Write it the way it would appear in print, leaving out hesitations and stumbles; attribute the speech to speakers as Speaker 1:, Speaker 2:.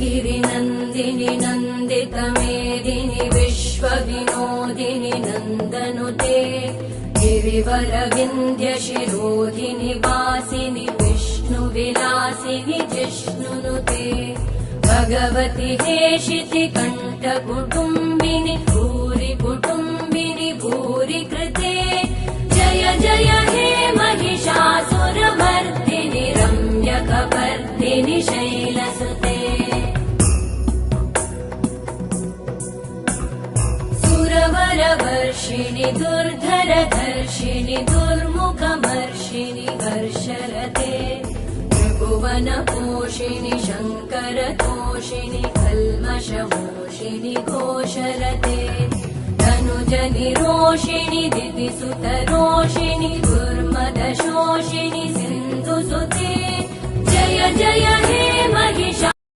Speaker 1: गिरिनन्दिनि नन्दितमेदिनि विश्वविनोदिनि नन्दनुते गिरिवरविन्द्यशिरोधिनि वासिनि विष्णुविलासिनि जिष्णुनुते भगवति हेशिति कण्ठकुटुम्बिनि भूरि कुटुम्बिनि भूरि कृते जय जय हे महिषासुरमर्दिनि रम्यकपर्दिनि शैलसुते सुरवरवर्षिणि दुर्धरधर्षिणि दुर्मुखमर्षिणि हर्षरते त्रिभुवनपोषिणि शङ्करतोषिणि कल्मषमोषिणि घोषरते तनुजनिरोषिणि दितिसुतरोषिणि दुर्मदशोषिणि सिन्धुसुते जय जय हे महिषासुरमर्दिनि